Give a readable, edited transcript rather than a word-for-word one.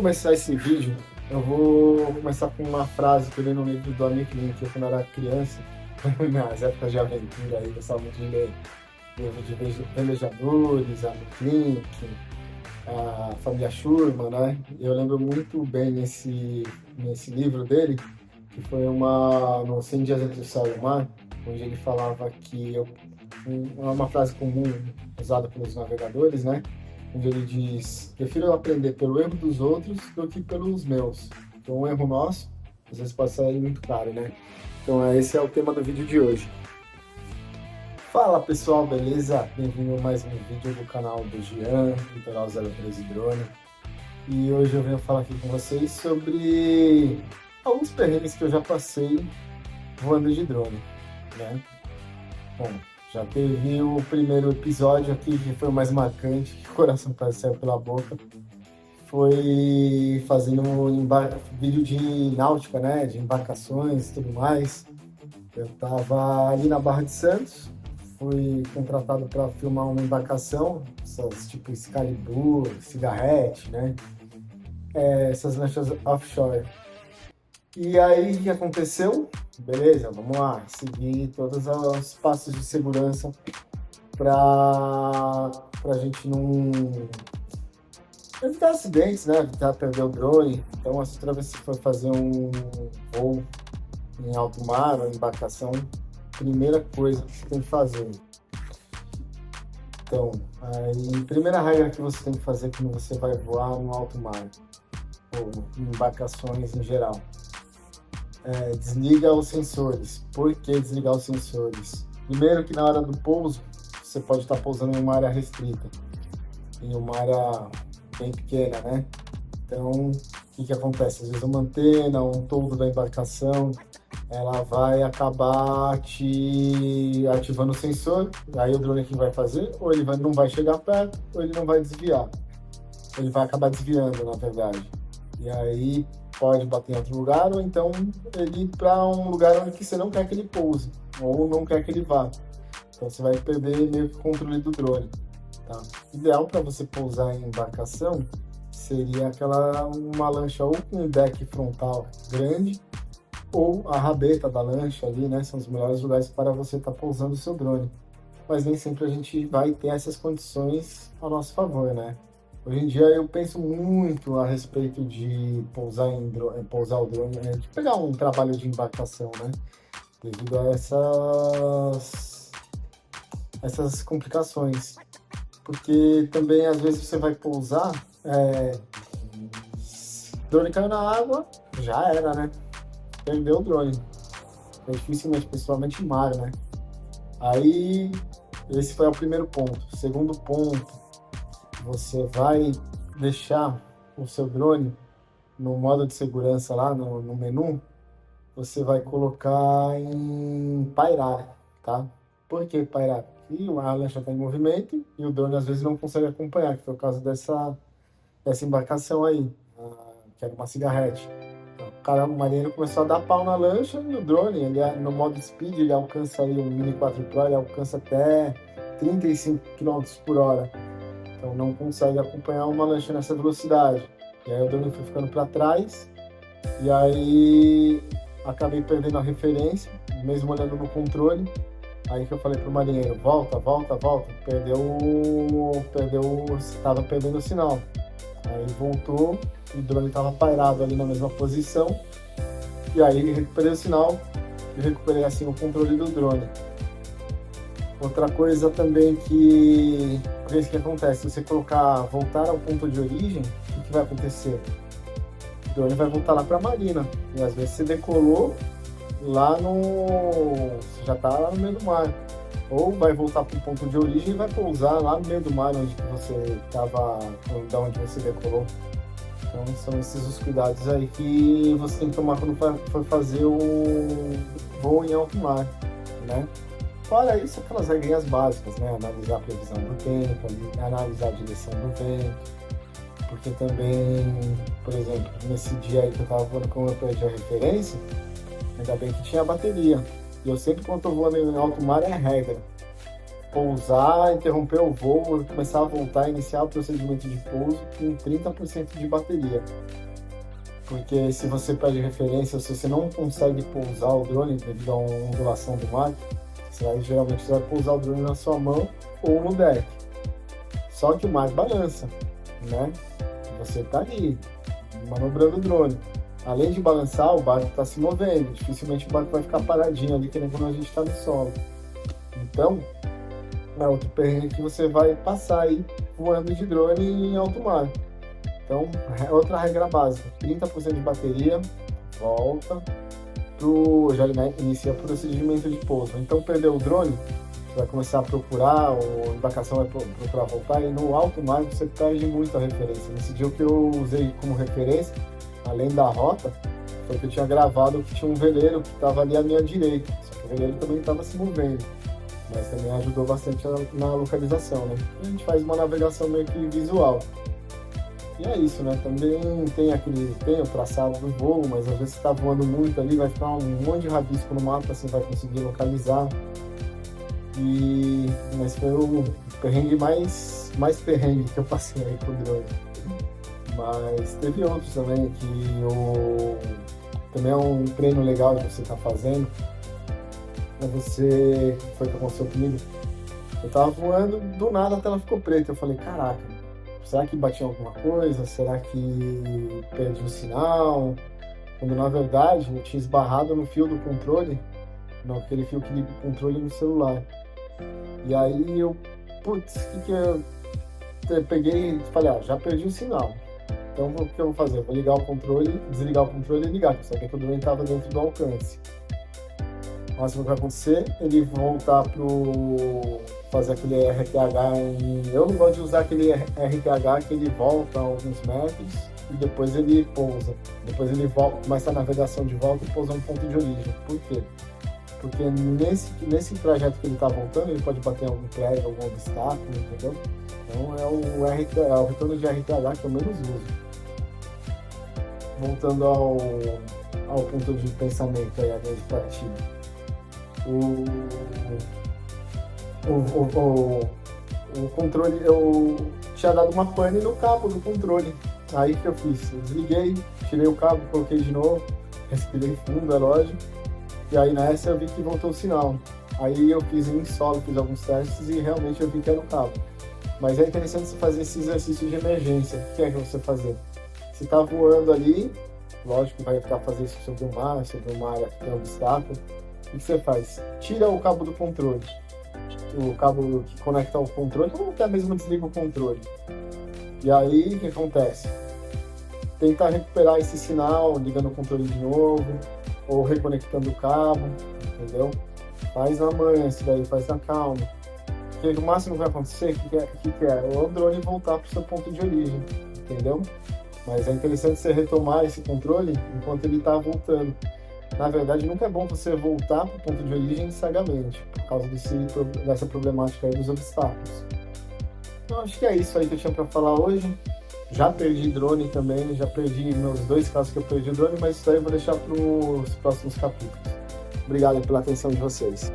começar esse vídeo, eu vou começar com uma frase que eu li no livro do Amigo que quando eu era criança, nas épocas de aventura aí, gostava muito de ler livro de velejadores, a Klink, a família Schurman, né? Eu lembro muito bem nesse livro dele, que foi no 100 Dias Entre o Céu e o Mar, onde ele falava que uma frase comum usada pelos navegadores, né? Onde ele diz: prefiro aprender pelo erro dos outros do que pelos meus. Então, um erro nosso, às vezes pode sair muito caro, né? Então, esse é o tema do vídeo de hoje. Fala pessoal, beleza? Bem-vindo a mais um vídeo do canal do Jean, Litoral 013 Drone. E hoje eu venho falar aqui com vocês sobre alguns perrengues que eu já passei voando de drone, né? Bom, já teve o primeiro episódio aqui que foi o mais marcante, que o coração quase saiu pela boca. Foi fazendo vídeo de náutica, né? De embarcações e tudo mais. Eu estava ali na Barra de Santos, fui contratado para filmar uma embarcação, essas tipo Excalibur, Cigarrete, né? Essas lanchas offshore. E aí, o que aconteceu? Beleza, vamos lá, seguir todos os passos de segurança para a gente não evitar acidentes, né? Evitar perder o drone. Então, essa outra vez que for fazer um voo em alto mar ou embarcação, primeira coisa que você tem que fazer. Então, a primeira regra que você tem que fazer quando você vai voar no alto mar ou em embarcações em geral: desliga os sensores. Por que desligar os sensores? Primeiro que na hora do pouso, você pode estar pousando em uma área restrita, em uma área bem pequena, né? Então, o que acontece? Às vezes uma antena, um toldo da embarcação, ela vai acabar te ativando o sensor. Aí o drone que vai fazer? Ou ele não vai chegar perto, ou ele não vai desviar. Ele vai acabar desviando, na verdade. E aí pode bater em outro lugar, ou então ele ir para um lugar onde você não quer que ele pouse, ou não quer que ele vá. Então você vai perder meio que o controle do drone. Tá? Ideal para você pousar em embarcação seria uma lancha ou com um deck frontal grande, ou a rabeta da lancha ali, né? São os melhores lugares para você estar pousando o seu drone. Mas nem sempre a gente vai ter essas condições a nosso favor, né? Hoje em dia eu penso muito a respeito de pousar o drone, de pegar um trabalho de embarcação, né? Devido a essas complicações. Porque também às vezes você vai pousar, o drone caiu na água, já era, né? Perdeu o drone. Dificilmente, principalmente em mar, né? Aí, esse foi o primeiro ponto. Segundo ponto, você vai deixar o seu drone no modo de segurança lá no menu, você vai colocar em pairar, tá? Por que pairar? Porque a lancha está em movimento e o drone às vezes não consegue acompanhar, que foi o caso dessa embarcação aí, que era uma cigarrete. O marinheiro começou a dar pau na lancha e o drone, no modo speed, ele alcança ali, o Mini 4 Pro, ele alcança até 35 km por hora. Então não consegue acompanhar uma lancha nessa velocidade. E aí o drone foi ficando para trás, e aí acabei perdendo a referência, mesmo olhando no controle. Aí que eu falei pro marinheiro: volta. Estava perdendo o sinal. Aí voltou, o drone estava pairado ali na mesma posição, e aí recuperei o sinal e recuperei assim o controle do drone. Outra coisa também que acontece, se você voltar ao ponto de origem, o que vai acontecer? O drone vai voltar lá para a marina, e às vezes você decolou lá você já está lá no meio do mar, ou vai voltar para o ponto de origem e vai pousar lá no meio do mar onde você estava, da onde você decolou. Então são esses os cuidados aí que você tem que tomar quando for fazer o voo em alto mar, né? Fora isso, aquelas regrinhas básicas, né? Analisar a previsão do tempo, analisar a direção do vento, porque também, por exemplo, nesse dia aí que eu estava voando, como eu perdi a referência, ainda bem que tinha bateria. E eu sempre, quando estou voando em alto mar, é regra. pousar, interromper o voo, começar a voltar, iniciar o procedimento de pouso com 30% de bateria. Porque se você perde referência, se você não consegue pousar o drone devido a uma ondulação do mar, geralmente você vai pousar o drone na sua mão ou no deck. Só que o mar balança, né? Você está ali, manobrando o drone. Além de balançar, o barco está se movendo. Dificilmente o barco vai ficar paradinho ali, que nem quando a gente está no solo. Então, é outro perrengue que você vai passar aí voando de drone em alto mar. Então, é outra regra básica: 30% de bateria, volta, já inicia o procedimento de pouso. Então, perdeu o drone, você vai começar a procurar, ou a embarcação vai procurar voltar, e no alto mar você perde muito a referência. Nesse dia, o que eu usei como referência, além da rota, foi que eu tinha gravado que tinha um veleiro que estava ali à minha direita, só que o veleiro também estava se movendo, mas também ajudou bastante na localização, né? A gente faz uma navegação meio que visual. E é isso, né? Também tem o traçado do voo, mas às vezes você está voando muito ali, vai ficar um monte de rabisco no mapa, você vai conseguir localizar. Mas foi o perrengue mais perrengue que eu passei aí com o drone. Mas teve outros também, também é um treino legal que você está fazendo. Foi o que aconteceu comigo. Eu tava voando, do nada a tela ficou preta. Eu falei, caraca, será que bati em alguma coisa? Será que perdi o sinal? Quando na verdade eu tinha esbarrado no fio do controle, naquele fio que liga o controle no celular. E aí eu peguei e falei, já perdi o sinal. Então o que eu vou fazer? Eu vou ligar o controle, desligar o controle e ligar, porque eu sabia que o drone estava dentro do alcance. O máximo que vai acontecer, ele voltar fazer aquele RTH Eu não gosto de usar aquele RTH que ele volta alguns metros e depois ele pousa. Depois ele começa a navegação de volta e pousa no ponto de origem. Por quê? Porque nesse trajeto que ele está voltando, ele pode bater em algum prédio, algum obstáculo, entendeu? Então é o retorno de RTH que eu menos uso. Voltando ao ponto de pensamento aí, a linha de partida. O controle, eu tinha dado uma pane no cabo do controle. Aí que eu fiz? Eu desliguei, tirei o cabo, coloquei de novo, respirei fundo, é lógico. E aí nessa eu vi que voltou o sinal. Aí eu fiz em solo, fiz alguns testes e realmente eu vi que era o cabo. Mas é interessante você fazer esse exercício de emergência. O que é que você fazer? Se está voando ali, lógico que vai ficar fazer isso sobre uma área que tem um obstáculo. O que você faz? Tira o cabo do controle, o cabo que conecta ao controle, ou até mesmo desliga o controle. E aí, o que acontece? Tentar recuperar esse sinal, ligando o controle de novo, ou reconectando o cabo, entendeu? Faz na manhã isso daí, faz na calma. Porque o máximo que vai acontecer, o que é? O drone voltar para o seu ponto de origem, entendeu? Mas é interessante você retomar esse controle enquanto ele está voltando. Na verdade, nunca é bom você voltar para o ponto de origem cegamente, por causa dessa problemática aí dos obstáculos. Então, acho que é isso aí que eu tinha para falar hoje. Já perdi drone também, já perdi meus 2 casos que eu perdi drone, mas isso aí eu vou deixar para os próximos capítulos. Obrigado pela atenção de vocês.